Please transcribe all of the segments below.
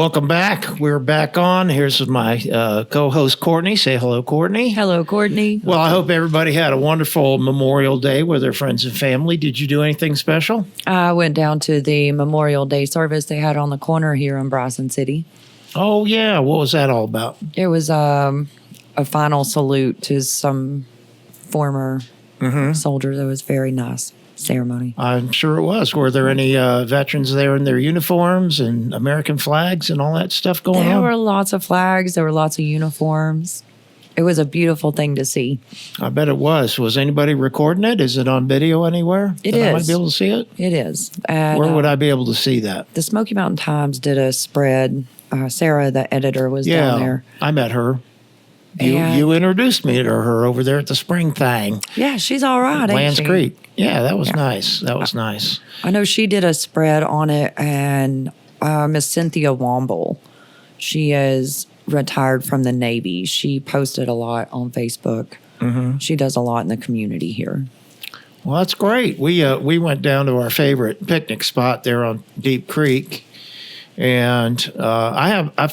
Welcome back. We're back on. Here's my co-host, Courtney. Say hello, Courtney. Hello, Courtney. Well, I hope everybody had a wonderful Memorial Day with their friends and family. Did you do anything special? I went down to the Memorial Day service they had on the corner here in Bryson City. Oh, yeah. What was that all about? It was a final salute to some former soldiers. It was very nice ceremony. I'm sure it was. Were there any veterans there in their uniforms and American flags and all that stuff going on? There were lots of flags. There were lots of uniforms. It was a beautiful thing to see. I bet it was. Was anybody recording it? Is it on video anywhere? It I might is. be able to see it? It is. And, Where would I be able to see that? The Smoky Mountain Times did a spread. Sarah, the editor, was down there. I met her. You And- introduced me to her over there at the spring thing. Yeah, she's all right, ain't Lands she? Creek. Yeah, that was nice. That was nice. I know she did a spread on it, and Miss Cynthia Womble, she is retired from the Navy. She posted a lot on Facebook. She does a lot in the community here. Well, that's great. We went down to our favorite picnic spot there on Deep Creek. And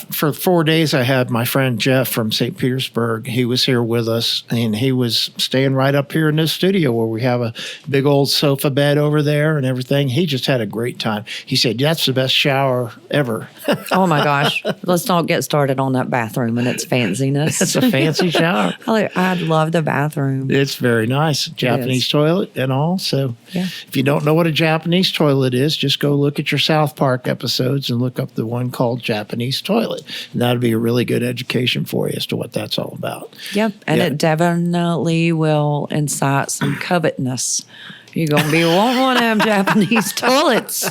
for 4 days, I had my friend Jeff from St. Petersburg. He was here with us, and he was staying right up here in this studio where we have a big old sofa bed over there and everything. He just had a great time. He said, that's the best shower ever. Oh, my gosh. Let's not get started on that bathroom and its fanciness. It's a fancy shower. I love the bathroom. It's very nice. Japanese toilet and all. So Yeah. if you don't know what a Japanese toilet is, just go look at your South Park episodes and look up the one called Japanese toilet. And that'll be a really good education for you as to what that's all about. Yep. And Yeah. it definitely will incite some covetousness. You're going to be wanting one of them Japanese toilets,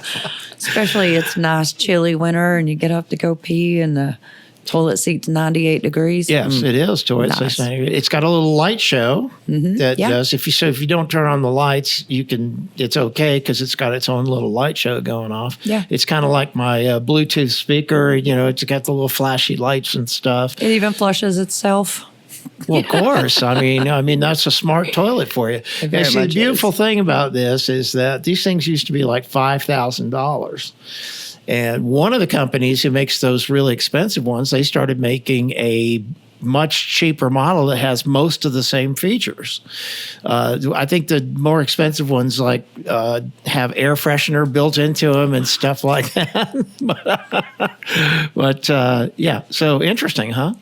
especially it's nice, chilly winter, and you get up to go pee, and the toilet seat's 98 degrees. Yes, it is. Toilet. Nice. It's got a little light show that Yeah. does. If you don't turn on the lights, it's okay because it's got its own little light show going off. Yeah. It's kind of like my Bluetooth speaker. It's got the little flashy lights and stuff. It even flushes itself. Well, of course. I mean, that's a smart toilet for you. It very And see, the much beautiful is. thing about this is that these things used to be like $5,000. And one of the companies who makes those really expensive ones, they started making a much cheaper model that has most of the same features. I think the more expensive ones have air freshener built into them and stuff like that. but yeah, so interesting, huh?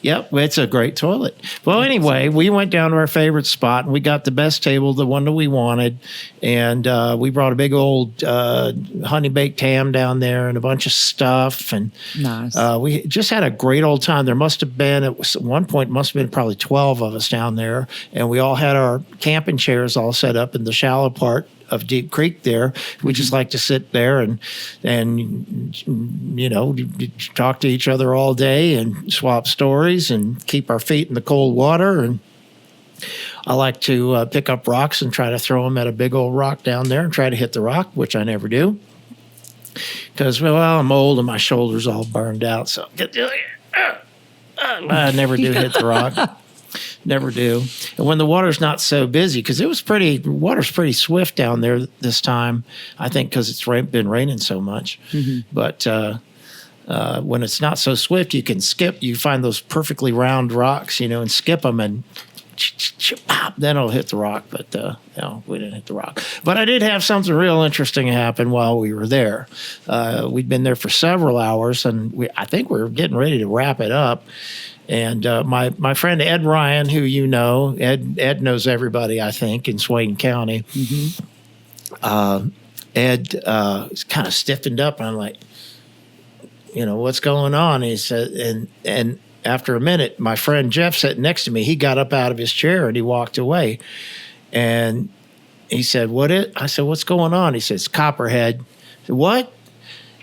Yep, it's a great toilet. Well, anyway, we went down to our favorite spot, and we got the best table, the one that we wanted, and we brought a big old honey-baked ham down there and a bunch of stuff, and Nice. we just had a great old time. There must have been, at one point, must have been probably 12 of us down there, and we all had our camping chairs all set up in the shallow part of Deep Creek there. We just like to sit there and talk to each other all day and swap stories and keep our feet in the cold water. And I like to pick up rocks and try to throw them at a big old rock down there and try to hit the rock, which I never do. Because, well, I'm old and my shoulder's all burned out, so I never do hit the rock. Never do. And when the water's not so busy, because water's pretty swift down there this time, I think because it's been raining so much. But when it's not so swift, you can skip. You find those perfectly round rocks, and skip them, and then it'll hit the rock. But we didn't hit the rock. But I did have something real interesting happen while we were there. We'd been there for several hours, and I think we were getting ready to wrap it up. And my friend Ed Ryan, who Ed knows everybody, I think, in Swain County. Ed kind of stiffened up, and I'm like, what's going on? He said, and after a minute, my friend Jeff sitting next to me, he got up out of his chair and he walked away. And he said, I said, what's going on? He says, Copperhead. I said, what?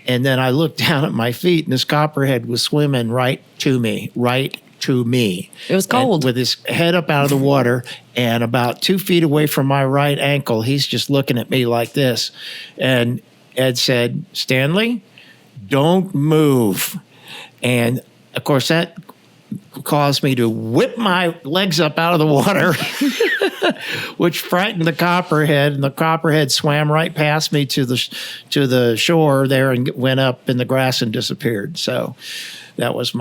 And then I looked down at my feet, and this copperhead was swimming right to me. It was cold. And with his head up out of the water, and about 2 feet away from my right ankle, he's just looking at me like this. And Ed said, Stanley, don't move. And, of course, that caused me to whip my legs up out of the water, which frightened the copperhead, and the copperhead swam right past me to the shore there and went up in the grass and disappeared. So that was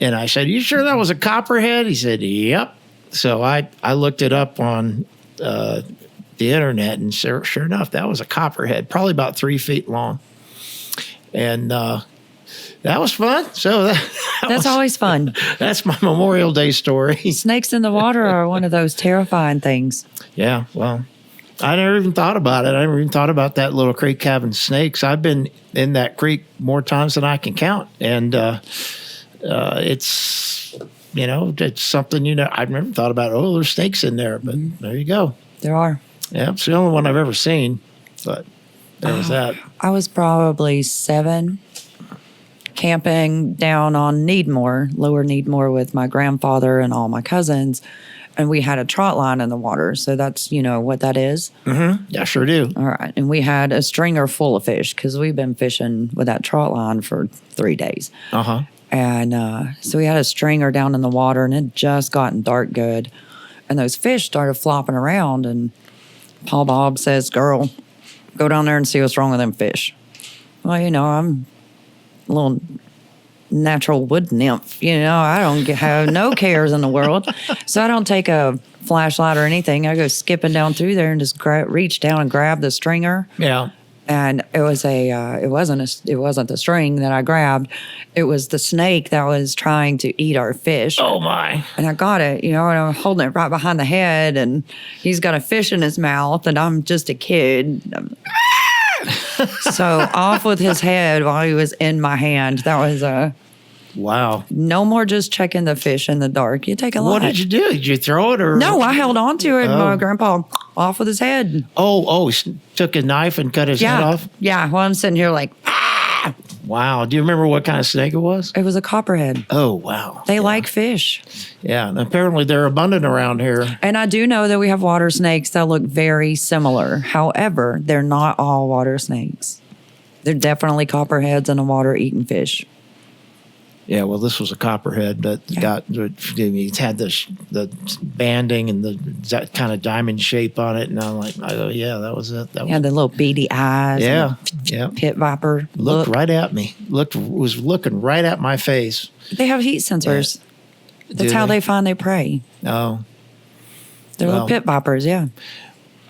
and I said, "You sure that was a copperhead?" He said, "Yep." So I looked it up on the internet, and sure enough, that was a copperhead, probably about 3 feet long. And that was fun. So that's always fun. That's my Memorial Day story. Snakes in the water are one of those terrifying things. Yeah, well, I never even thought about it. I never even thought about that little creek having snakes. I've been in that creek more times than I can count. And it's, it's something, I've never thought about, there's snakes in there. But there you go. There are. Yeah, it's the only one I've ever seen. But there was that. I was probably 7, camping down on Needmore, lower Needmore, with my grandfather and all my cousins. And we had a trot line in the water. So that's, what that is. Mm-hmm. Yeah, sure do. All right. And we had a stringer full of fish because we've been fishing with that trot line for 3 days. Uh-huh. And so we had a stringer down in the water, and it had just gotten dark good. And those fish started flopping around. And Paul Bob says, "Girl, go down there and see what's wrong with them fish." Well, I'm a little natural wood nymph. I don't have no cares in the world. So I don't take a flashlight or anything. I go skipping down through there and just reach down and grab the stringer. Yeah. And it was it wasn't the string that I grabbed. It was the snake that was trying to eat our fish. Oh my. And I got it, and I'm holding it right behind the head, and he's got a fish in his mouth, and I'm just a kid. So off with his head while he was in my hand. That was wow. No more just checking the fish in the dark. You take a lot. What did you do? Did you throw it or? No, I held on to it. My grandpa off with his head. Oh, he took a knife and cut his head off? Yeah. Well, I'm sitting here like, ah! Wow. Do you remember what kind of snake it was? It was a copperhead. Oh, wow. They like fish. Yeah. And apparently they're abundant around here. And I do know that we have water snakes that look very similar. However, they're not all water snakes. They're definitely copperheads in the water eating fish. Yeah, well, this was a copperhead that it had the banding and that kind of diamond shape on it, and I'm like, yeah, that was it. The little beady eyes. Yeah, Pit viper. Looked right at me. Was looking right at my face. They have heat sensors. Yeah. That's how they find their prey. Oh, they're little pit vipers. Yeah.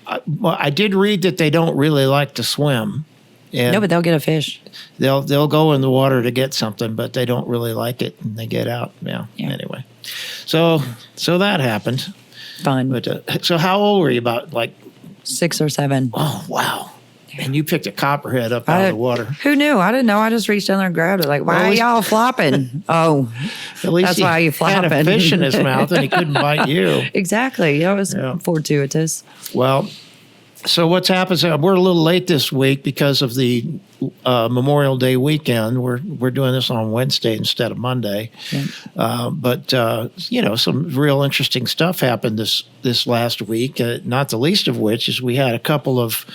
I did read that they don't really like to swim. No, but they'll get a fish. They'll go in the water to get something, but they don't really like it, and they get out. Yeah. Anyway, so that happened. Fun. But so how old were you? About like 6 or 7. Oh wow! And you picked a copperhead up out of the water. Who knew? I didn't know. I just reached down there and grabbed it. Like, why are y'all flopping? Oh, at least that's why you flopping. Had a fish in his mouth, and he couldn't bite you. Exactly. It was fortuitous. Well. So what's happened? We're a little late this week because of the Memorial Day weekend. We're doing this on Wednesday instead of Monday. Yeah. But some real interesting stuff happened this last week. Not the least of which is we had a couple of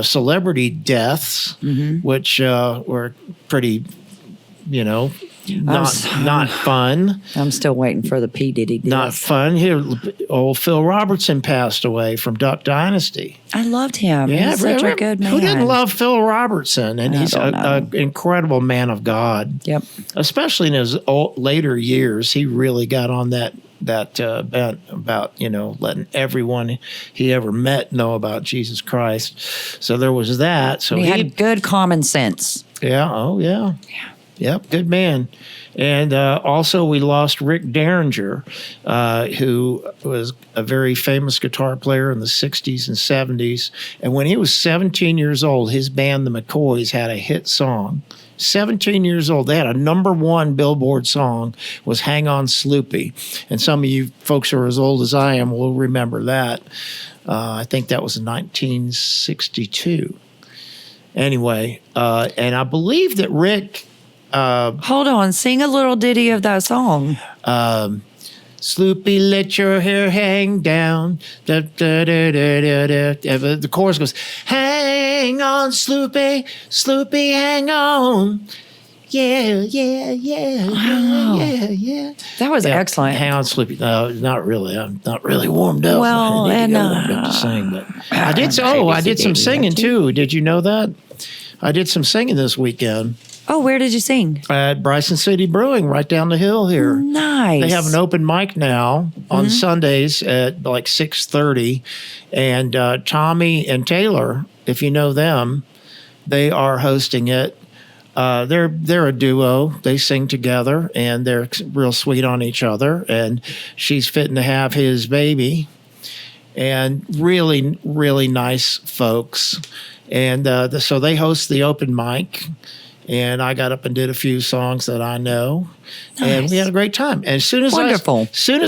celebrity deaths, which were pretty, not fun. I'm still waiting for the P. Diddy death. Not fun. Here, old Phil Robertson passed away from Duck Dynasty. I loved him. Yeah, he's such a good man. Who didn't love Phil Robertson? And he's an incredible man of God. Yep. Especially in his later years, he really got on that bent about letting everyone he ever met know about Jesus Christ. So there was that. So he had good common sense. Yeah. Oh yeah. Yeah. Yep, good man. And also we lost Rick Derringer, who was a very famous guitar player in the 60s and 70s. And when he was 17 years old, his band, the McCoys, had a hit song. 17 years old. They had a #1 Billboard song, was Hang On Sloopy. And some of you folks who are as old as I am will remember that. I think that was in 1962. Anyway, and I believe that Rick... hold on, sing a little ditty of that song. Sloopy, let your hair hang down. Da, da, da, da, da, da. The chorus goes, hang on, Sloopy, Sloopy, hang on. yeah. That was excellent. Hang on, Sleepy. No, not really. I'm not really warmed up. Well, I need to and, get warmed up to sing, but I did. I did some singing too. Did you know that? I did some singing this weekend Oh, where did you sing? at Bryson City Brewing, right down the hill here. Nice. They have an open mic now on Sundays at like 6:30, and Tommy and Taylor, if you know them, they are hosting it. They're a duo. They sing together, and they're real sweet on each other. And she's fitting to have his baby, and really, really nice folks. And so they host the open mic. And I got up and did a few songs that I know, and we had a great time. And as soon as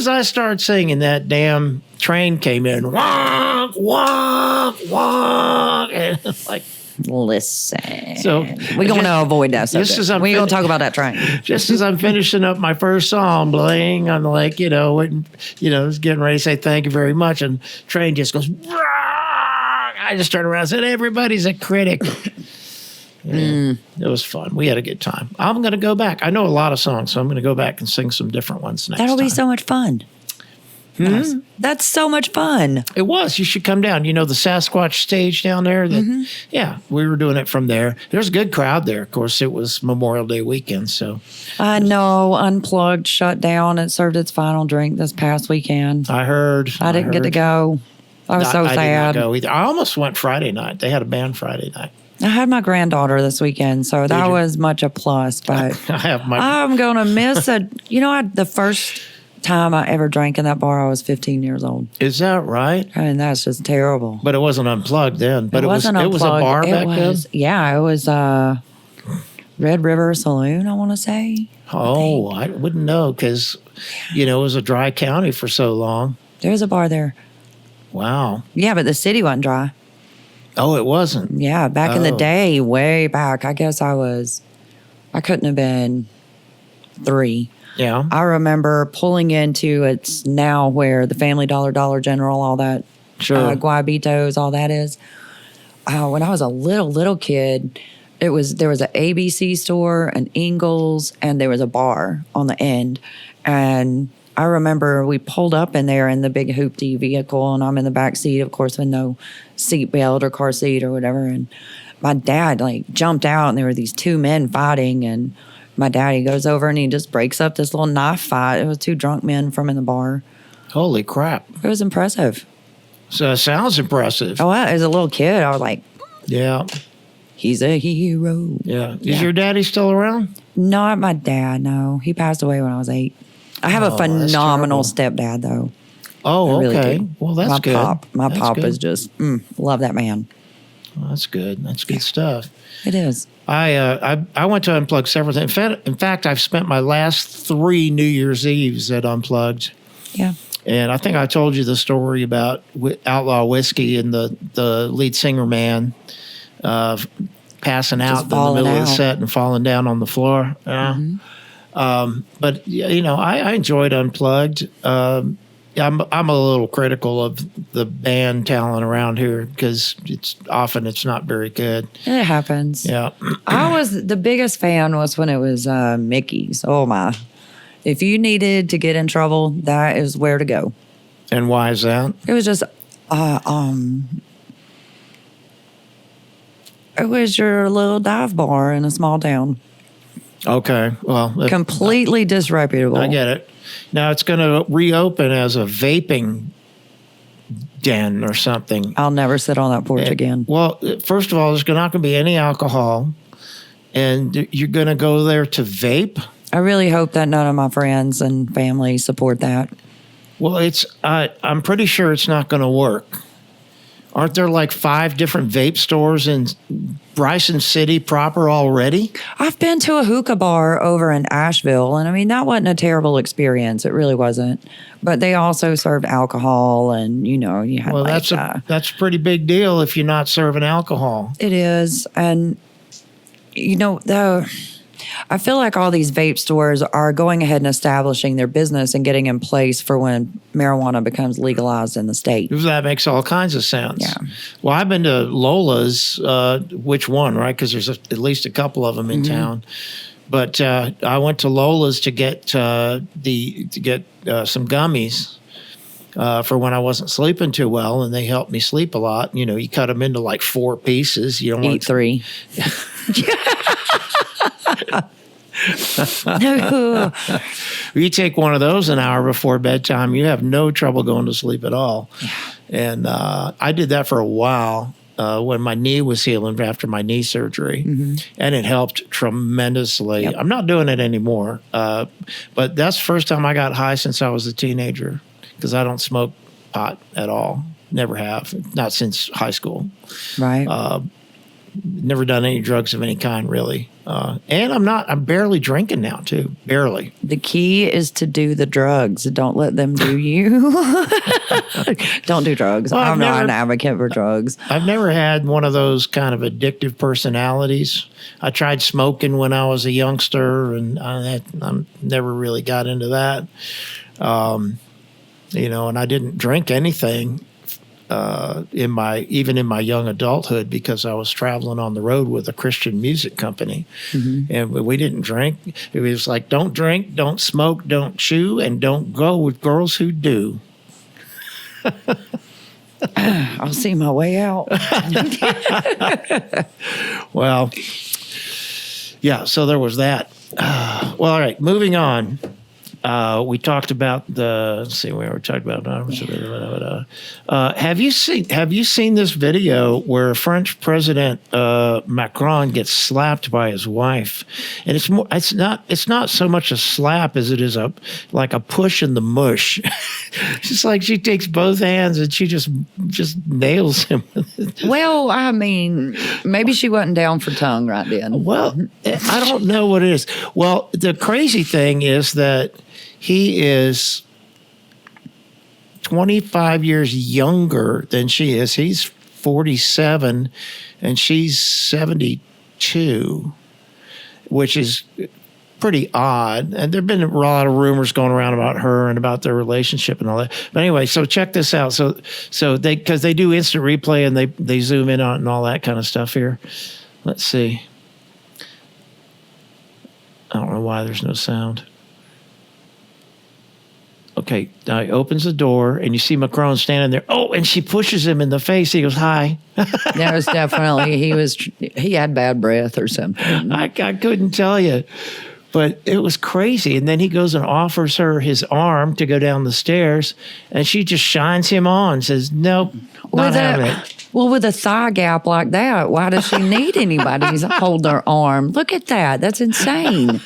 I started singing, that damn train came in, wonk, wonk, wonk, and like, listen. So we're going to avoid that subject. We're going to talk about that train. Just as I'm finishing up my first song, bling, I'm like, was getting ready to say thank you very much, and train just goes. I just turned around and said, "Everybody's a critic." It was fun. We had a good time. I'm going to go back. I know a lot of songs, so I'm going to go back and sing some different ones next time. That'll be so much fun. Nice. That's so much fun. It was. You should come down. You know the Sasquatch stage down there? Yeah, we were doing it from there. There's a good crowd there. Of course, it was Memorial Day weekend, so. I know. Unplugged shut down. It served its final drink this past weekend. I heard. I didn't get to go. I was so sad. I did not go either. I almost went Friday night. They had a band Friday night. I had my granddaughter this weekend, so that was much a plus. But I'm going to miss it. The first time I ever drank in that bar, I was 15 years old. Is that right? And that's just terrible. But it wasn't unplugged then. But it was a bar back then? Yeah, it was Red River Saloon, I want to say. Oh, I wouldn't know because, it was a dry county for so long. There was a bar there. Wow. Yeah, but the city wasn't dry. Oh, it wasn't? Yeah, back in the day, way back. I guess I couldn't have been 3. Yeah. I remember pulling into, it's now where the Family Dollar General, all that, Guabitos, all that is. When I was a little kid, there was an ABC store, an Ingles, and there was a bar on the end. And I remember we pulled up in there in the big hoopty vehicle, and I'm in the back seat, of course, with no seat belt or car seat or whatever. And my dad jumped out, and there were these 2 men fighting. And my daddy goes over and he just breaks up this little knife fight. It was 2 drunk men from in the bar. Holy crap! It was impressive. So it sounds impressive. Oh, as a little kid, I was like, yeah, he's a hero. Yeah. Is your daddy still around? Not my dad. No, he passed away when I was 8. I have a phenomenal stepdad, though. Oh, really okay. do. Well, that's good. My pop is just love that man. Well, that's good. That's good stuff. It is. I went to Unplugged several times. In fact, I've spent my last 3 New Year's Eves at Unplugged. Yeah. And I think I told you the story about Outlaw Whiskey and the lead singer man passing out in the middle of the set and falling down on the floor. But I enjoyed Unplugged. I'm a little critical of the band talent around here because it's not very good. It happens. Yeah. The biggest fan was when it was Mickey's. Oh my! If you needed to get in trouble, that is where to go. And why is that? It was just it was your little dive bar in a small town. Okay. Well, completely disreputable. I get it. Now it's going to reopen as a vaping den or something. I'll never sit on that porch again. Well, first of all, there's not going to be any alcohol, and you're going to go there to vape. I really hope that none of my friends and family support that. Well, I'm pretty sure it's not going to work. Aren't there like 5 different vape stores in Bryson City proper already? I've been to a hookah bar over in Asheville, and I mean, that wasn't a terrible experience. It really wasn't. But they also served alcohol, and you had that's a pretty big deal if you're not serving alcohol. It is. And, I feel like all these vape stores are going ahead and establishing their business and getting in place for when marijuana becomes legalized in the state. That makes all kinds of sense. Yeah. Well, I've been to Lola's, which one, right? Because there's at least a couple of them in town. But I went to Lola's to get some gummies for when I wasn't sleeping too well, and they helped me sleep a lot. You know, you cut them into like 4 pieces. You don't Eat 3. No. You take one of those an hour before bedtime, you have no trouble going to sleep at all. Yeah. And I did that for a while when my knee was healing after my knee surgery, and it helped tremendously. Yep. I'm not doing it anymore, but that's the first time I got high since I was a teenager, because I don't smoke pot at all. Never have. Not since high school. Right. Never done any drugs of any kind, really. And I'm barely drinking now, too. Barely. The key is to do the drugs. Don't let them do you. Don't do drugs. Well, I'm not an advocate for drugs. I've never had one of those kind of addictive personalities. I tried smoking when I was a youngster, and I never really got into that. You know, and I didn't drink anything even in my young adulthood, because I was traveling on the road with a Christian music company, and we didn't drink. It was like, don't drink, don't smoke, don't chew, and don't go with girls who do. I'll see my way out. Well, yeah, so there was that. Well, all right, moving on. We talked about let's see, we were talking about. Have you seen this video where French President Macron gets slapped by his wife? And it's not so much a slap as it is like a push in the mush. It's like she takes both hands and she just nails him. Well, I mean, maybe she wasn't down for tongue right then. Well, I don't know what it is. Well, the crazy thing is that he is 25 years younger than she is. He's 47 and she's 72, which is pretty odd. And there've been a lot of rumors going around about her and about their relationship and all that. But anyway, so check this out. So because they do instant replay and they zoom in on it and all that kind of stuff here. Let's see. I don't know why there's no sound. Okay, now he opens the door, and you see Macron standing there. Oh, and she pushes him in the face. He goes, hi. That was definitely, he had bad breath or something. I couldn't tell you, but it was crazy. And then he goes and offers her his arm to go down the stairs, and she just shines him on, says, nope, not having it. Well, with a thigh gap like that, why does she need anybody to hold her arm? Look at that. That's insane.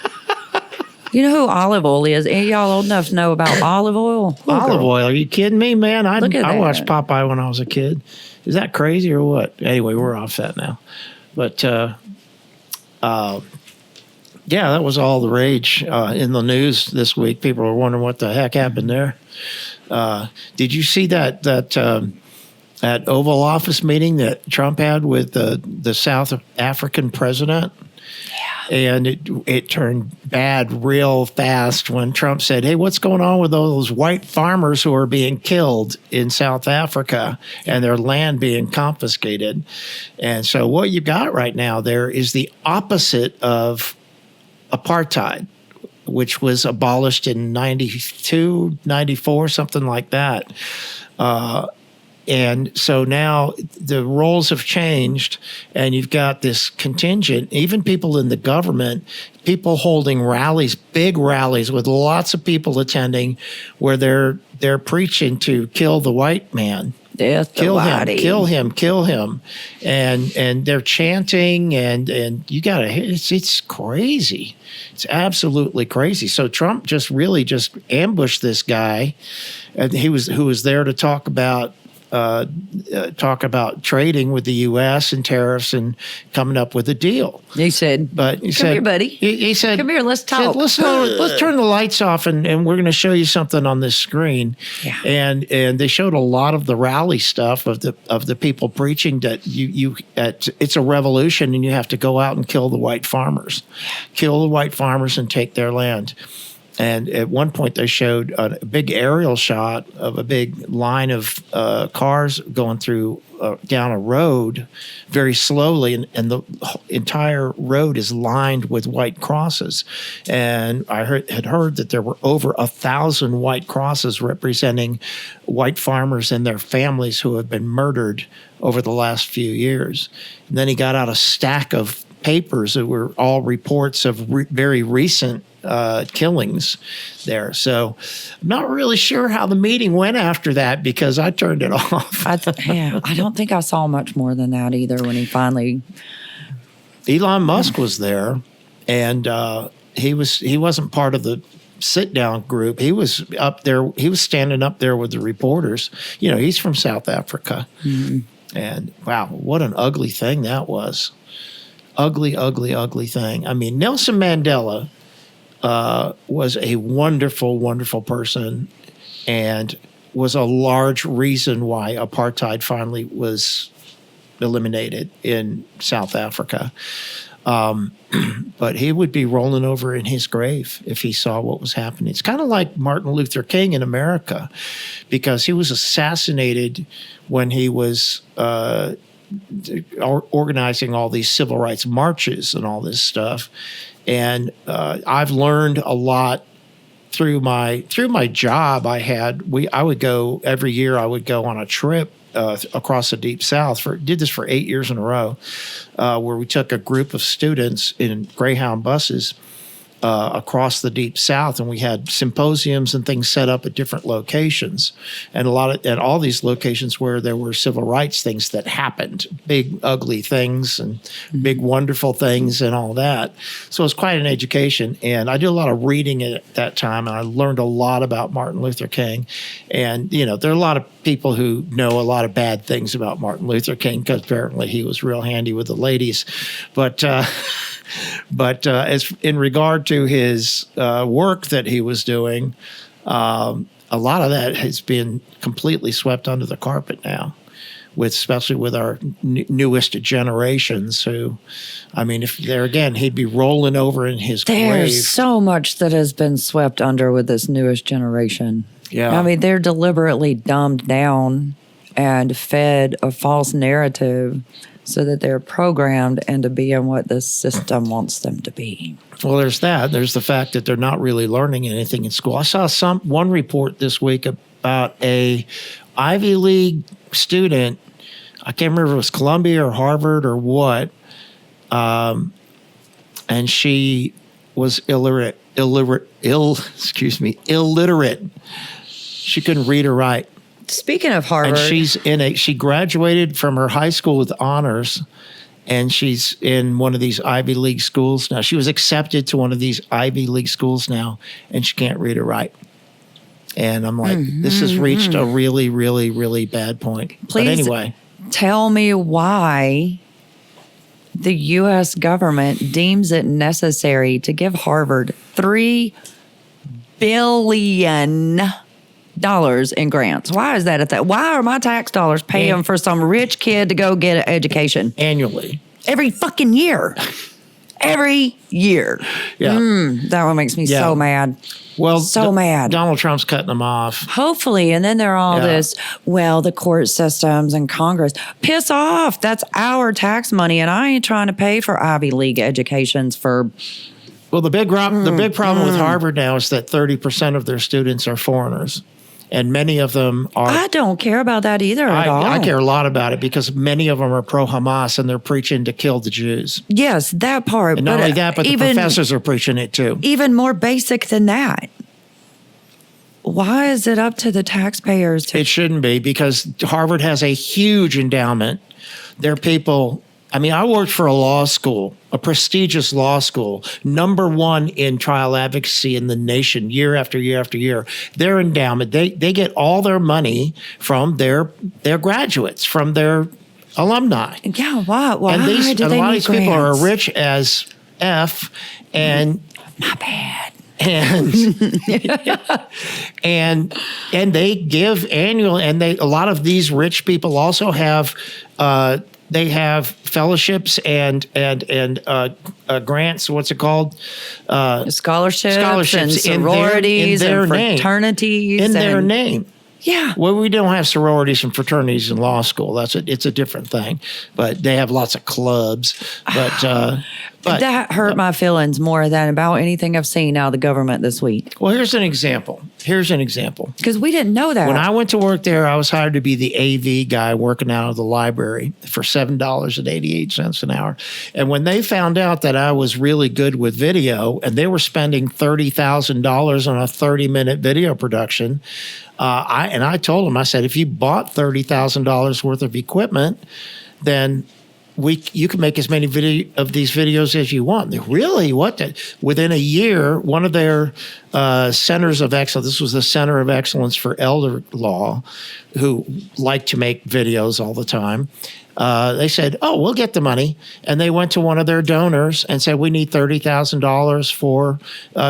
You know who olive oil is? Are y'all old enough to know about olive oil? Olive oil? Are you kidding me, man? I watched that. Popeye when I was a kid. Is that crazy or what? Anyway, we're off that now. But, yeah, that was all the rage in the news this week. People were wondering what the heck happened there. Did you see that Oval Office meeting that Trump had with the South African president? And it turned bad real fast when Trump said, hey, what's going on with those white farmers who are being killed in South Africa and their land being confiscated? And so what you got right now there is the opposite of apartheid, which was abolished in 92, 94, something like that. And so now the roles have changed, and you've got this contingent, even people in the government, people holding rallies, big rallies with lots of people attending, where they're preaching to kill the white man. Kill him, and they're chanting, and you gotta. It's crazy. It's absolutely crazy. So Trump just ambushed this guy, and who was there to talk about trading with the U.S. and tariffs and coming up with a deal. He said, "Come here, buddy." He said, "Come here, let's talk. Let's turn the lights off and we're going to show you something on this screen." Yeah. And they showed a lot of the rally stuff of the people preaching that it's a revolution and you have to go out and kill the white farmers, and take their land. And at one point, they showed a big aerial shot of a big line of cars going through down a road very slowly, and the entire road is lined with white crosses. And I had heard that there were over 1,000 white crosses representing white farmers and their families who have been murdered over the last few years. And then he got out a stack of papers that were all reports of very recent killings there. So I'm not really sure how the meeting went after that because I turned it off. I don't think I saw much more than that either when he finally. Elon Musk was there, and he wasn't part of the sit down group. He was up there. He was standing up there with the reporters. You know, he's from South Africa, and wow, what an ugly thing that was. Ugly, ugly, ugly thing. I mean, Nelson Mandela was a wonderful, wonderful person and was a large reason why apartheid finally was eliminated in South Africa. But he would be rolling over in his grave if he saw what was happening. It's kind of like Martin Luther King in America, because he was assassinated when he was organizing all these civil rights marches and all this stuff. And I've learned a lot through my job. I would go every year. I would go on a trip across the Deep South. Did this for 8 years in a row, where we took a group of students in Greyhound buses across the Deep South, and we had symposiums and things set up at different locations, and all these locations where there were civil rights things that happened, big ugly things and big wonderful things and all that. So it was quite an education, and I did a lot of reading at that time, and I learned a lot about Martin Luther King. And there are a lot of people who know a lot of bad things about Martin Luther King because apparently he was real handy with the ladies, but as in regard to his work that he was doing, a lot of that has been completely swept under the carpet now, especially with our newest generations who, I mean, if there again, he'd be rolling over in his grave. There's so much that has been swept under with this newest generation. Yeah. I mean, they're deliberately dumbed down and fed a false narrative so that they're programmed into being what the system wants them to be. Well, there's that. There's the fact that they're not really learning anything in school. I saw one report this week about a Ivy League student. I can't remember if it was Columbia or Harvard or what. And she was illiterate. She couldn't read or write. Speaking of Harvard, and she graduated from her high school with honors, and she's in one of these Ivy League schools now. She was accepted to one of these Ivy League schools now, and she can't read or write. And I'm like, this has reached a really, really, really bad point. Please but anyway, tell me why the U.S. government deems it necessary to give Harvard $3 billion in grants. Why is that at that? Why are my tax dollars paying for some rich kid to go get an education? Annually. Every fucking year. Every year. Yeah. That one makes me so mad. Well, so mad. Donald Trump's cutting them off. Hopefully. And then they're all this, the court systems and Congress. Piss off. That's our tax money. And I ain't trying to pay for Ivy League educations for... Well, the big problem with Harvard now is that 30% of their students are foreigners. And many of them are... I don't care about that either at all. I care a lot about it because many of them are pro-Hamas and they're preaching to kill the Jews. Yes, that part. And not only that, but the professors are preaching it too. Even more basic than that. Why is it up to the taxpayers? It shouldn't be, because Harvard has a huge endowment. There are people... I mean, I worked for a law school, a prestigious law school, #1 in trial advocacy in the nation, year after year after year. Their endowment, they get all their money from their graduates, from their alumni. Yeah, why? And a lot of these people are rich as F, and not bad. And they give annual, and a lot of these rich people also have they have fellowships and grants. What's it called? Scholarships and in sororities their and name. fraternities. In their name. Yeah. Well, we don't have sororities and fraternities in law school. It's a different thing. But they have lots of clubs. But that hurt my feelings more than about anything I've seen out of the government this week. Well, here's an example. Because we didn't know that. When I went to work there, I was hired to be the AV guy working out of the library for $7.88 an hour. And when they found out that I was really good with video, and they were spending $30,000 on a 30-minute video production, I told them, I said, if you bought $30,000 worth of equipment, then you can make as many of these videos as you want. They really, within a year, one of their centers of excellence, this was the Center of Excellence for Elder Law, who like to make videos all the time. They said, "Oh, we'll get the money," and they went to one of their donors and said, "We need $30,000 for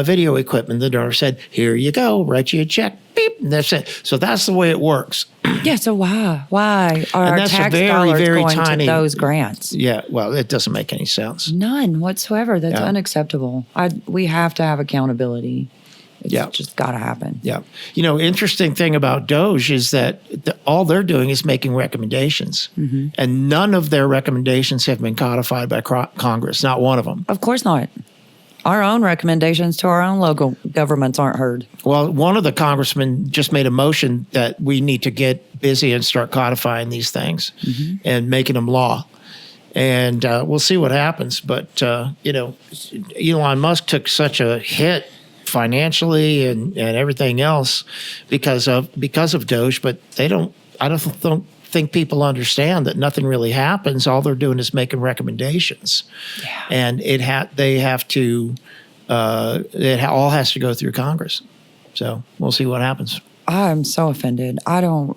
video equipment." The donor said, "Here you go, write you a check." Beep, and that's it. So that's the way it works. Yeah. So why are our tax dollars going to those grants? Yeah. Well, it doesn't make any sense. None whatsoever. That's unacceptable. We have to have accountability. It's just got to happen. Yeah. Interesting thing about Doge is that all they're doing is making recommendations. Mm-hmm. And none of their recommendations have been codified by Congress, not one of them. Of course not. Our own recommendations to our own local governments aren't heard. Well, one of the congressmen just made a motion that we need to get busy and start codifying these things and making them law. And we'll see what happens. But, Elon Musk took such a hit financially and everything else because of Doge, but I don't think people understand that nothing really happens. All they're doing is making recommendations, and it all has to go through Congress. So we'll see what happens. I'm so offended. I don't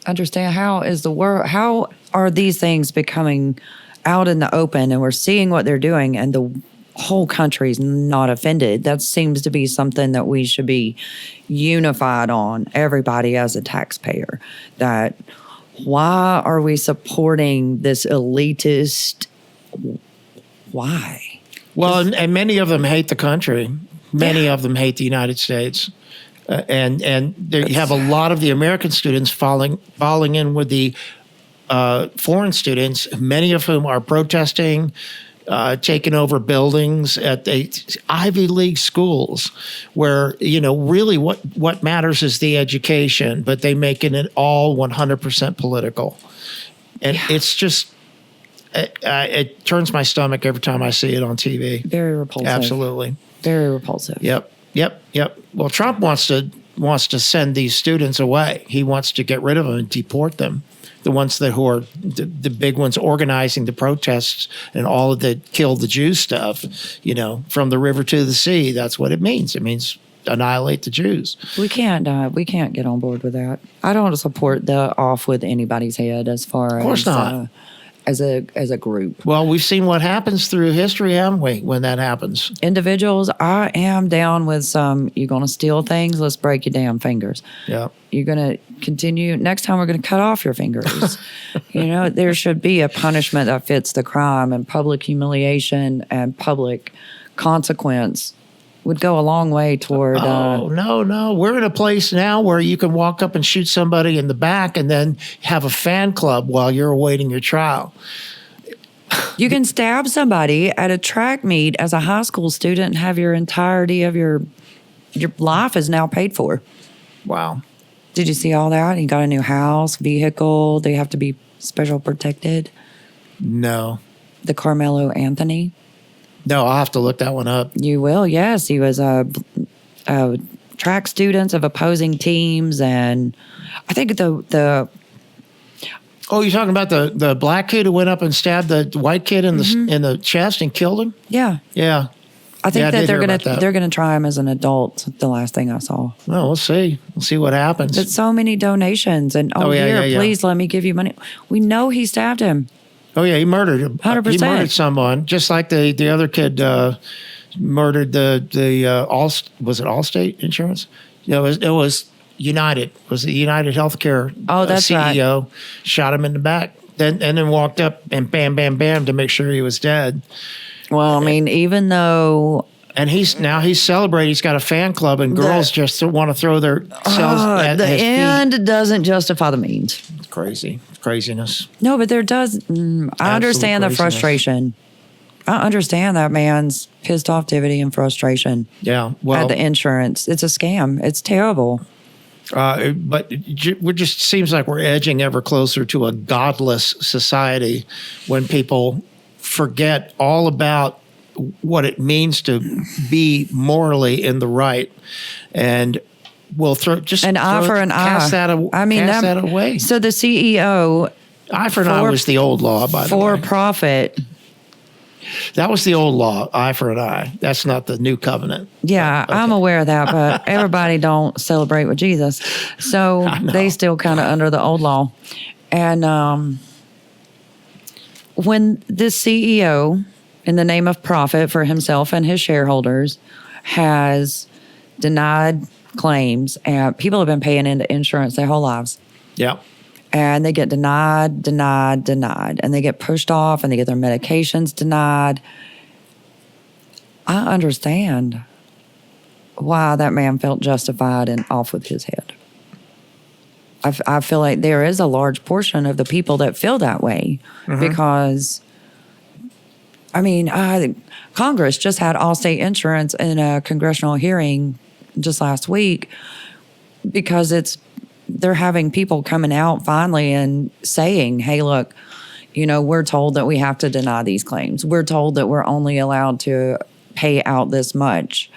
understand how are these things becoming out in the open, and we're seeing what they're doing, and the whole country's not offended. That seems to be something that we should be unified on, everybody as a taxpayer. That why are we supporting this elitist? Why? Well, and many of them hate the country. Many of them hate the United States. And you have a lot of the American students falling in with the foreign students, many of whom are protesting, taking over buildings at the Ivy League schools where, really what matters is the education, but they making it all 100% political. And it's just, it turns my stomach every time I see it on TV. Very repulsive. Absolutely. Very repulsive. Yep. Well, Trump wants to send these students away. He wants to get rid of them and deport them. The ones who are the big ones organizing the protests and all of the kill the Jews stuff, from the river to the sea. That's what it means. It means annihilate the Jews. We can't get on board with that. I don't support the off with anybody's head as far as. Of course not. As a group. Well, we've seen what happens through history, haven't we, when that happens? Individuals, I am down with some, you're going to steal things, let's break your damn fingers. Yeah. You're going to continue, next time we're going to cut off your fingers. There should be a punishment that fits the crime, and public humiliation and public consequence would go a long way toward. No. We're in a place now where you can walk up and shoot somebody in the back and then have a fan club while you're awaiting your trial. You can stab somebody at a track meet as a high school student and have your entirety of your life is now paid for. Wow. Did you see all that? He got a new house, vehicle. They have to be special protected. No. The Carmelo Anthony. No, I'll have to look that one up. You will, yes. He was track students of opposing teams, and I think the Oh, you're talking about the black kid who went up and stabbed the white kid in the chest and killed him? Yeah. Yeah. I think that they're gonna try him as an adult. The last thing I saw. Well, we'll see. We'll see what happens. But so many donations and please let me give you money. We know he stabbed him. Oh yeah, he murdered him. 100%. He murdered someone, just like the other kid murdered the was it Allstate Insurance? It was United. Was it United Healthcare? Oh, that's CEO right. Shot him in the back. then walked up and bam, bam, bam to make sure he was dead. Well, I mean, even though. And he's celebrating. He's got a fan club, and girls just want to throw their selves at The his end doesn't justify the means. feet. Craziness. No, but there does. I understand the craziness. frustration. I understand that man's pissed offivity and frustration Yeah, well, at the insurance. It's a scam. It's terrible. but it just seems like we're edging ever closer to a godless society when people forget all about what it means to be morally in the right, and we'll cast that away. So the CEO, Eye for an eye was the old law, by the way. for profit. That was the old law, eye for an eye. That's not the new covenant. Yeah, Okay. I'm aware of that, but everybody don't celebrate with Jesus, so they still kind of under the old law. And when the CEO, in the name of profit for himself and his shareholders, has denied claims, and people have been paying into insurance their whole lives, Yeah. and they get denied, and they get pushed off, and they get their medications denied. I understand why that man felt justified and off with his head. I feel like there is a large portion of the people that feel that way because, I mean, Congress just had Allstate Insurance in a congressional hearing just last week because they're having people coming out finally and saying, hey, look, we're told that we have to deny these claims. We're told that we're only allowed to pay out this much.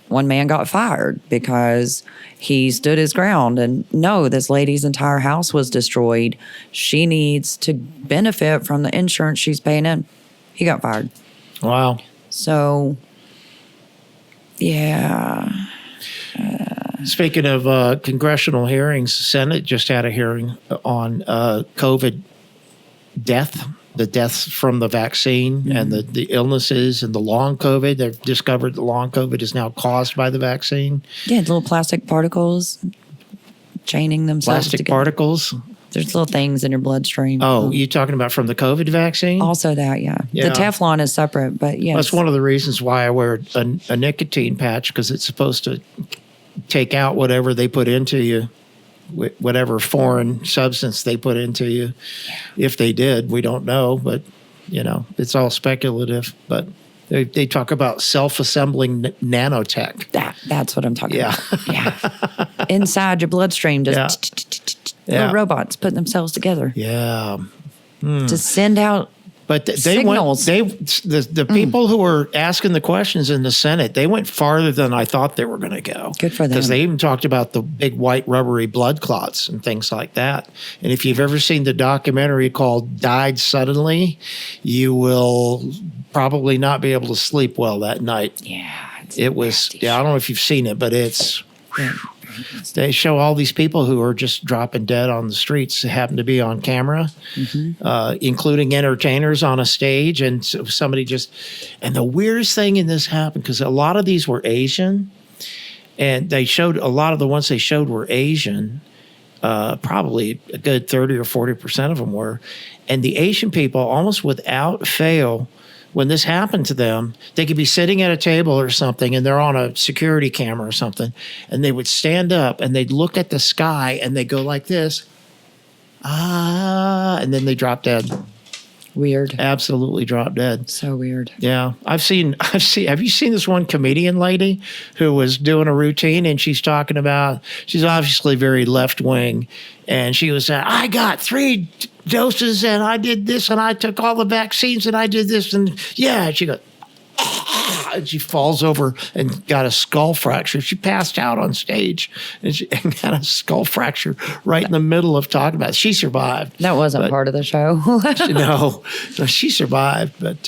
One man got fired because he stood his ground and no, this lady's entire house was destroyed. She needs to benefit from the insurance she's paying in. He got fired. Wow. So, yeah. Speaking of congressional hearings, the Senate just had a hearing on COVID the deaths from the vaccine and the illnesses and the long COVID. They've discovered the long COVID is now caused by the vaccine. Yeah, little plastic particles chaining themselves Plastic together. particles. There's little things in your bloodstream. Oh, you talking about from the COVID vaccine? Also that, yeah. Yeah. The Teflon is separate, but yes. That's one of the reasons why I wear a nicotine patch, because it's supposed to take out whatever they put into you, whatever foreign substance they put into you. If they did, we don't know, but it's all speculative. But they talk about self-assembling nanotech. That's what I'm talking Yeah. about. Yeah. Inside your bloodstream, just little robots putting themselves together Yeah. to send out But they signals. The people who were asking the questions in the Senate, they went farther than I thought they were going to go. Good for them. Because they even talked about the big white rubbery blood clots and things like that. And if you've ever seen the documentary called Died Suddenly, you will probably not be able to sleep well that night. Yeah. It was, I don't know if you've seen it, but it's, they show all these people who are just dropping dead on the streets who happen to be on camera, including entertainers on a stage. And so somebody and the weirdest thing in this happened, because a lot of these were Asian, and a lot of the ones they showed were Asian, probably a good 30 or 40% of them were. And the Asian people, almost without fail, when this happened to them, they could be sitting at a table or something and they're on a security camera or something, and they would stand up and they'd look at the sky and they go like this, and then they drop dead. Weird. Absolutely drop dead. So weird. Yeah. Have you seen this one comedian lady who was doing a routine, and she's talking about, she's obviously very left wing, and she was saying, I got 3 doses and I did this and I took all the vaccines and I did this, and she goes, and she falls over and got a skull fracture. She passed out on stage and got a skull fracture right in the middle of talking about it. She survived. That wasn't part of the show. No, she survived, but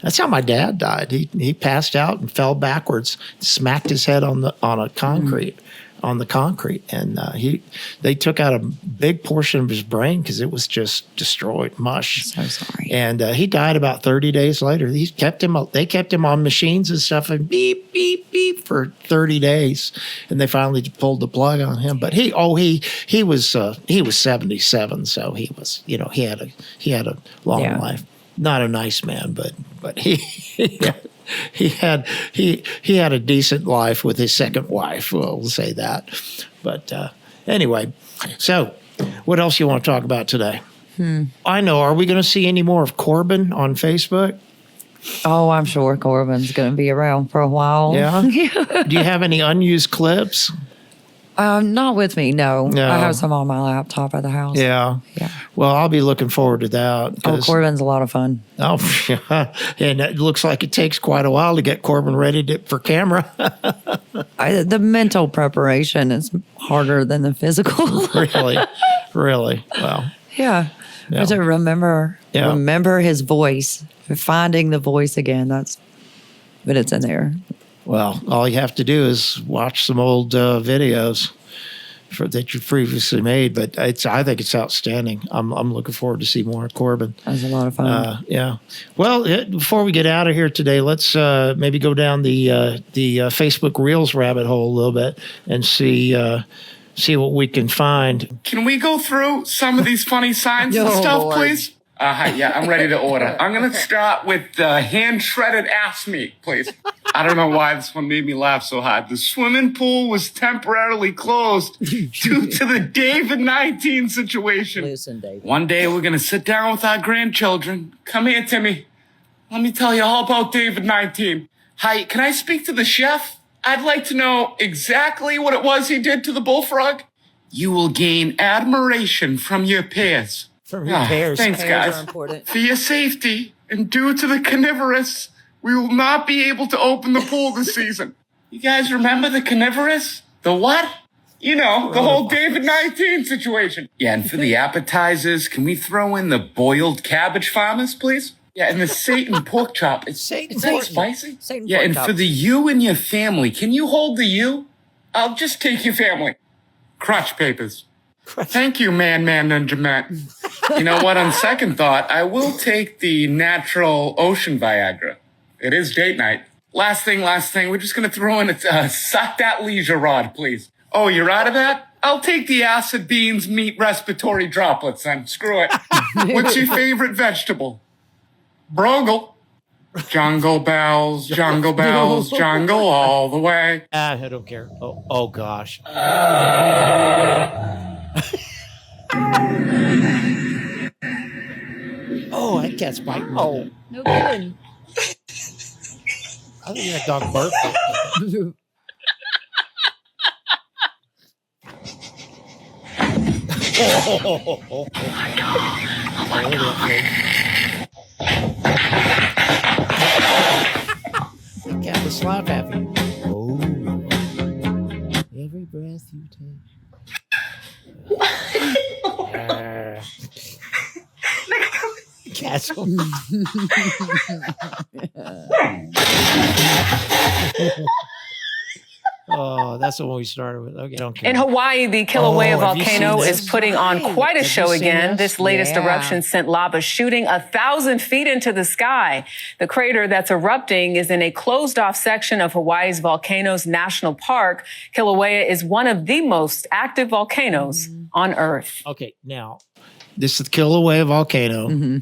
that's how my dad died. He passed out and fell backwards, smacked his head on a concrete. on the concrete, and they took out a big portion of his brain because it was just destroyed, mush. So sorry. And he died about 30 days later. They kept him on machines and stuff, and beep beep beep for 30 days, and they finally pulled the plug on him. But he was 77, so he was, he had a long life. Not a nice man, but he had a decent life with his second wife. We'll say that. But anyway, so what else you want to talk about today? I know. Are we going to see any more of Corbin on Facebook? Oh, I'm sure Corbin's going to be around for a while. Yeah. Do you have any unused clips? Not with me, no. No. I have some on my laptop at the house. Yeah. Yeah. Well, I'll be looking forward to that. Oh, Corbin's a lot of fun. Oh, yeah. And it looks like it takes quite a while to get Corbin ready for camera. The mental preparation is harder than the physical. Really. Well. Yeah. I have to remember his voice, finding the voice again. But it's in there. Well, all you have to do is watch some old videos that you previously made. But I think it's outstanding. I'm looking forward to see more of Corbin. That was a lot of fun. Yeah. Well, before we get out of here today, let's maybe go down the Facebook Reels rabbit hole a little bit and see what we can find. Can we go through some of these funny signs and stuff, Lord. please? Hi, yeah, I'm ready to order. I'm going to start with hand-shredded ass meat, please. I don't know why this one made me laugh so hard. The swimming pool was temporarily closed due to the David-19 situation. Listen, David. One day we're going to sit down with our grandchildren. Come here, Timmy. Let me tell you all about David-19. Hi, can I speak to the chef? I'd like to know exactly what it was he did to the bullfrog. You will gain admiration from your peers. From your pears. Thanks, Pears guys. are important. For your safety and due to the carnivorous, we will not be able to open the pool this season. You guys remember the carnivorous? The what? You know, the whole David-19 situation. Yeah, and for the appetizers, can we throw in the boiled cabbage farmers, please? Yeah, and the Satan pork chop. Is that spicy? Satan Yeah, pork and chop. for the you and your family, can you hold the you? I'll just take your family. Crotch papers. Thank you, man, Ninja Man. You know what? On second thought, I will take the natural ocean Viagra. It is date night. Last thing. We're just going to throw in a suck that leisure rod, please. Oh, you're out of that? I'll take the acid beans meat respiratory droplets then. Screw it. What's your favorite vegetable? Brogle. Jungle bells, jungle all the way. I don't care. Oh gosh. Oh, that cat's biting. Oh, No kidding. I think that dog barked. Oh my God. Oh my God. The cat was slap happy. Oh. Every breath you take. Castle. Oh, that's the one we started with. Okay, don't care. In Hawaii, the Kilauea have you volcano seen is this? putting on quite a Have you show seen again. this? This latest Yeah. eruption sent lava shooting 1,000 feet into the sky. The crater that's erupting is in a closed-off section of Hawaii's Volcanoes National Park. Kilauea is one of the most active volcanoes on Earth. Okay, now this is the Kilauea volcano,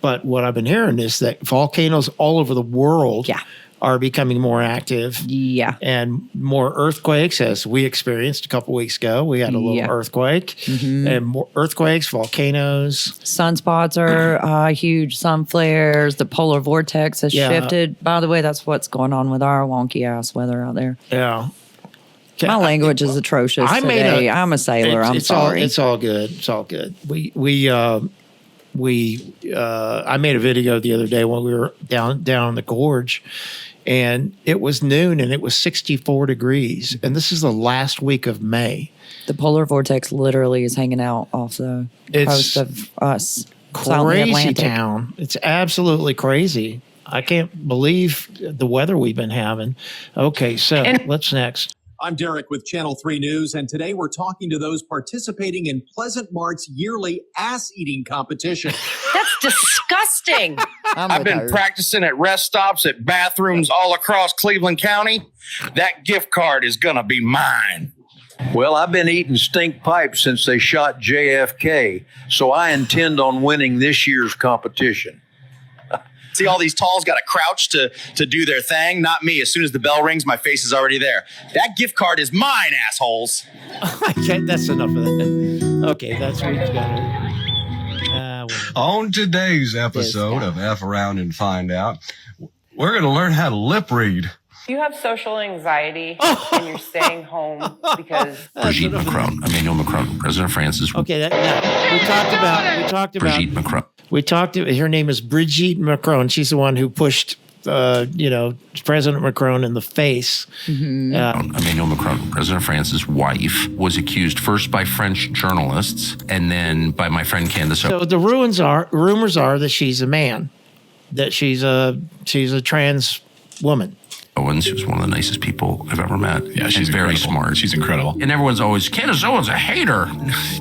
but what I've been hearing is that volcanoes all over the world are becoming more active. Yeah. And more earthquakes, as we experienced a couple weeks ago. We had a little earthquake, and more earthquakes, volcanoes. Sunspots are huge. Sun flares. The polar vortex has shifted. By the way, that's what's going on with our wonky ass weather out there. Yeah. My language is atrocious today. I'm a sailor. I'm sorry. It's all good. It's all good. I made a video the other day when we were down in the gorge, and it was noon and it was 64 degrees. And this is the last week of May. The polar vortex literally is hanging out off the coast of us. South in the Crazy Atlantic. town. It's absolutely crazy. I can't believe the weather we've been having. Okay, so what's next? I'm Derek with Channel 3 News, and today we're talking to those participating in Pleasant Mart's yearly ass-eating competition. That's disgusting. I've been practicing at rest stops, at bathrooms all across Cleveland County. That gift card is going to be mine. Well, I've been eating stink pipes since they shot JFK, so I intend on winning this year's competition. See, all these talls got to crouch to do their thing. Not me. As soon as the bell rings, my face is already there. That gift card is mine, assholes. Okay, that's enough of that. Okay, that's what we've got. On today's episode of F Around and Find Out, we're going to learn how to lip read. You have social anxiety and you're staying home because Brigitte Macron, Emmanuel Macron, President Francis. Okay, we talked about Brigitte Macron. Her name is Brigitte Macron. She's the one who pushed, President Macron in the face. Emmanuel Macron, President Francis' wife, was accused first by French journalists and then by my friend Candace. So the rumors are that she's a man, that she's a trans woman. Owens. She was one of the nicest people I've ever met. Yeah, she's very smart. She's incredible. And everyone's always, Candace Owens a hater.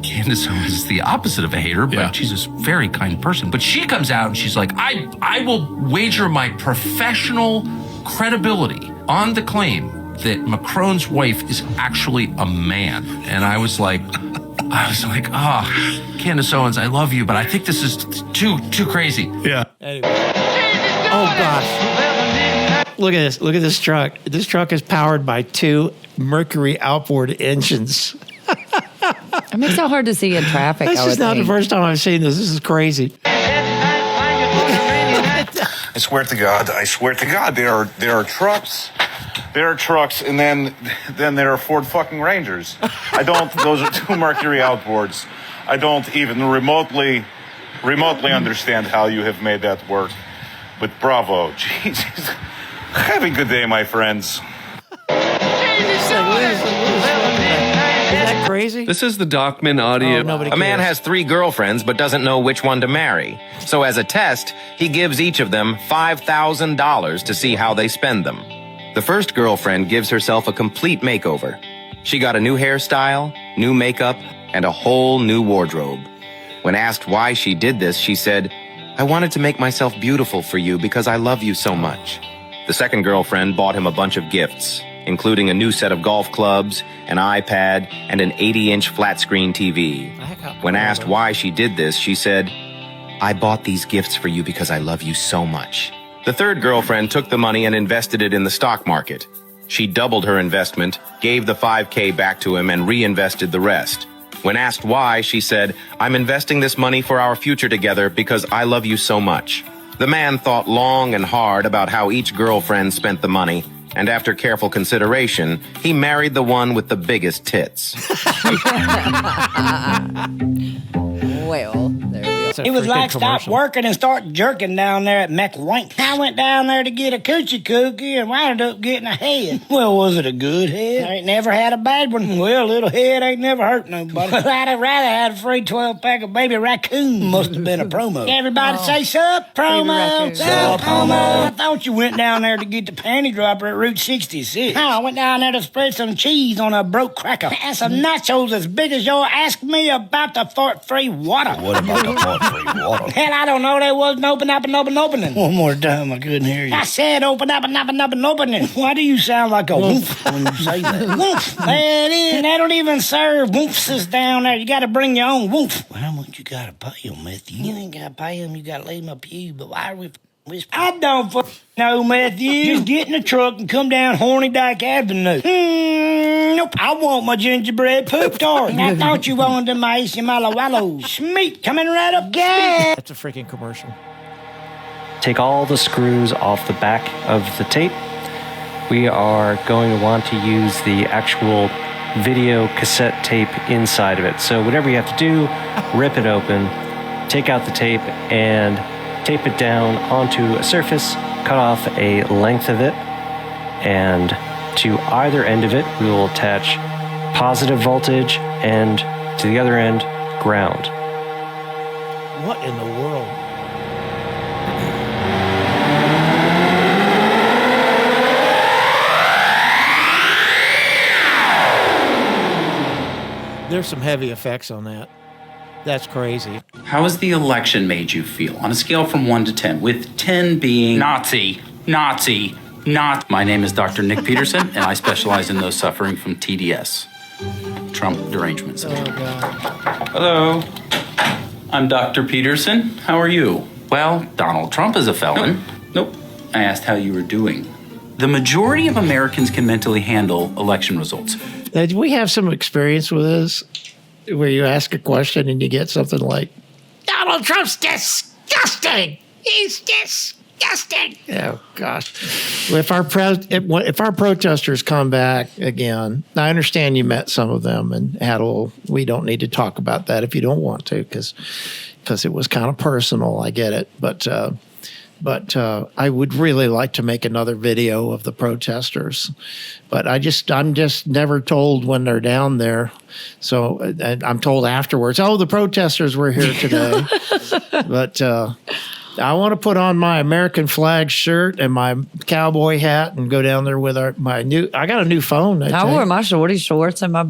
Candace Owens is the opposite of a hater, but she's a very kind person. But she comes out and she's like, I will wager my professional credibility on the claim that Macron's wife is actually a man. And I was like, Candace Owens, I love you, but I think this is too crazy. Yeah. Anyway. Oh, gosh. Look at this. Look at this truck. This truck is powered by 2 Mercury outboard engines. It makes it hard to see in traffic. This is not the first time I've seen this. This is crazy. I swear to God, there are trucks. There are trucks, and then there are Ford fucking Rangers. Those are 2 Mercury outboards. I don't even remotely understand how you have made that work. But bravo. Jesus. Have a good day, my friends. Is that crazy? This is the Dockman audio. A man has 3 girlfriends but doesn't know which one to marry. So as a test, he gives each of them $5,000 to see how they spend them. The first girlfriend gives herself a complete makeover. She got a new hairstyle, new makeup, and a whole new wardrobe. When asked why she did this, she said, "I wanted to make myself beautiful for you because I love you so much." The second girlfriend bought him a bunch of gifts, including a new set of golf clubs, an iPad, and an 80-inch flat-screen TV. When asked why she did this, she said, "I bought these gifts for you because I love you so much." The third girlfriend took the money and invested it in the stock market. She doubled her investment, gave the $5K back to him, and reinvested the rest. When asked why, she said, "I'm investing this money for our future together because I love you so much." The man thought long and hard about how each girlfriend spent the money, and after careful consideration, he married the one with the biggest tits. Well, there we go. He was like, "Stop working and start jerking down there at McWank." I went down there to get a coochie cookie and wound up getting a head. Well, was it a good head? I ain't never had a bad one. Well, a little head ain't never hurt nobody. Well, I'd have rather had a free 12-pack of baby raccoon. Must have been a promo. Everybody say sup, promo, sup, promo. I thought you went down there to get the panty dropper at Route 66. No, I went down there to spread some cheese on a broke cracker and some nachos as big as yours. Ask me about the fart-free water. What about the fart-free water? Hell, I don't know. There wasn't opening. One more time, I couldn't hear you. I said opening. Why do you sound like a woof when you say that? Woof. There it is. They don't even serve woofses down there. You got to bring your own woof. Well, how much you got to pay them, Matthew? You ain't got to pay them. You got to leave them up you. But why are we... I don't know, Matthew. Just get in the truck and come down Horny Dyke Avenue. Nope. I want my gingerbread poop tart. I thought you wanted them icy malawallows. Smeet coming right up. Gas. That's a freaking commercial. Take all the screws off the back of the tape. We are going to want to use the actual video cassette tape inside of it. So whatever you have to do, rip it open, take out the tape, and tape it down onto a surface, cut off a length of it, and to either end of it, we will attach positive voltage, and to the other end, ground. What in the world? There's some heavy effects on that. That's crazy. How has the election made you feel on a scale from 1 to 10, with 10 being Nazi? My name is Dr. Nick Peterson, and I specialize in those suffering from TDS, Trump derangement syndrome. Oh, God. Hello, I'm Dr. Peterson. How are you? Well, Donald Trump is a felon. Nope. I asked how you were doing. The majority of Americans can mentally handle election results. Now, do we have some experience with this? Where you ask a question and you get something like, Donald Trump's disgusting. He's disgusting. Oh, gosh. Well, if our protesters come back again, I understand you met some of them and had we don't need to talk about that if you don't want to, because it was kind of personal. I get it. But I would really like to make another video of the protesters. But I'm just never told when they're down there. So and I'm told afterwards, the protesters were here today. But I want to put on my American flag shirt and my cowboy hat and go down there with I got a new phone. I wore my shorty shorts and my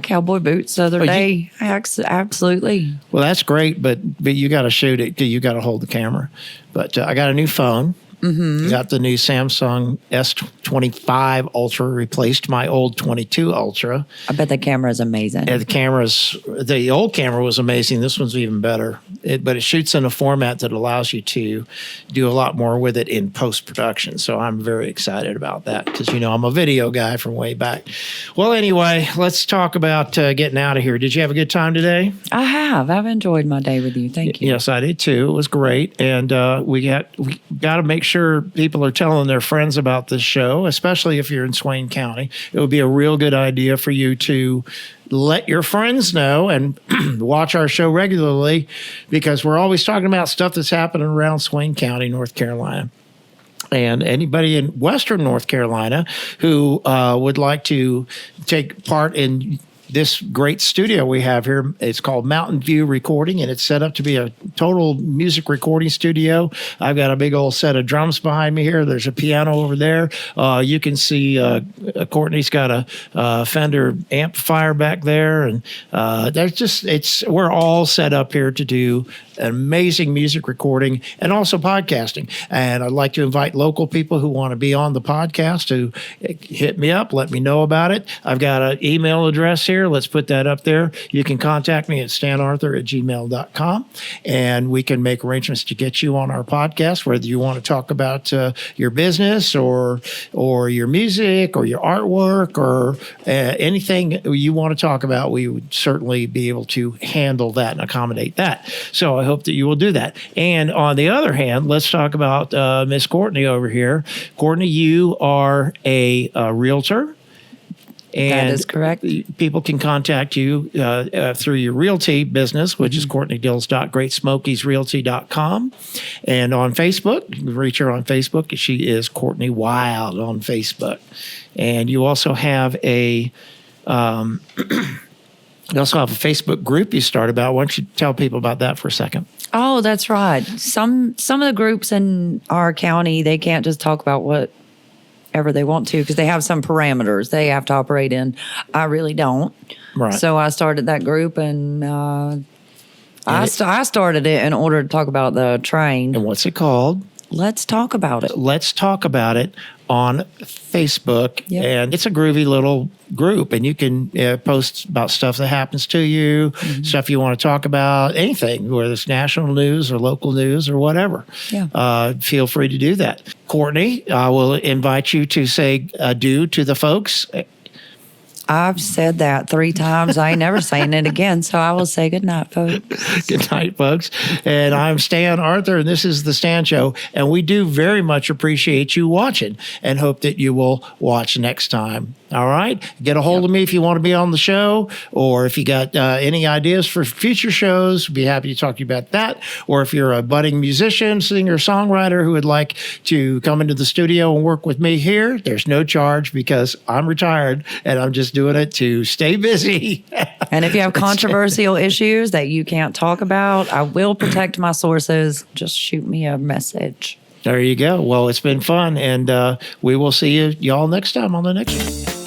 cowboy boots the other day. Absolutely. Well, that's great, but you got to shoot it. You got to hold the camera. But I got a new phone. Mm-hmm. Got the new Samsung S25 Ultra, replaced my old 22 Ultra. I bet the camera is amazing. And the old camera was amazing. This one's even better. But it shoots in a format that allows you to do a lot more with it in post-production. So I'm very excited about that because, I'm a video guy from way back. Well, anyway, let's talk about getting out of here. Did you have a good time today? I have. I've enjoyed my day with you. Thank you. Yes, I did too. It was great. And we got to make sure people are telling their friends about this show, especially if you're in Swain County. It would be a real good idea for you to let your friends know and watch our show regularly because we're always talking about stuff that's happening around Swain County, North Carolina. And anybody in Western North Carolina who would like to take part in this great studio we have here, it's called Mountain View Recording, and it's set up to be a total music recording studio. I've got a big old set of drums behind me here. There's a piano over there. You can see Courtney's got a Fender amplifier back there, and we're all set up here to do amazing music recording and also podcasting. And I'd like to invite local people who want to be on the podcast to hit me up, let me know about it. I've got an email address here. Let's put that up there. You can contact me at stanarthur@gmail.com, and we can make arrangements to get you on our podcast, whether you want to talk about your business or your music or your artwork or anything you want to talk about. We would certainly be able to handle that and accommodate that. So I hope that you will do that. And on the other hand, let's talk about Miss Courtney over here. Courtney, you are a realtor. And that is correct. People can contact you through your realty business, which is CourtneyDills.GreatSmokiesRealty.com. And on Facebook, you can reach her on Facebook. She is Courtney Wilde on Facebook. And you also have a Facebook group you started about. Why don't you tell people about that for a second? Oh, that's right. Some of the groups in our county, they can't just talk about whatever they want to because they have some parameters they have to operate in. I really don't. Right. So I started that group, and I started it in order to talk about the train. And what's it called? Let's Talk About It. Let's Talk About It on Facebook. Yep. And it's a groovy little group, and you can post about stuff that happens to you, stuff you want to talk about, anything, whether it's national news or local news or whatever. Yeah. Feel free to do that. Courtney, I will invite you to say adieu to the folks. I've said that 3 times. I ain't never saying it again, so I will say good night, folks. Good night, folks. And I'm Stan Arthur, and this is The Stan Show. And we do very much appreciate you watching and hope that you will watch next time. All right? Get a hold of me if you want to be on the show, or if you got any ideas for future shows, be happy to talk to you about that. Or if you're a budding musician, singer, songwriter who would like to come into the studio and work with me here, there's no charge because I'm retired and I'm just doing it to stay busy. And if you have controversial issues that you can't talk about, I will protect my sources. Just shoot me a message. There you go. Well, it's been fun, and we will see y'all next time on the next one.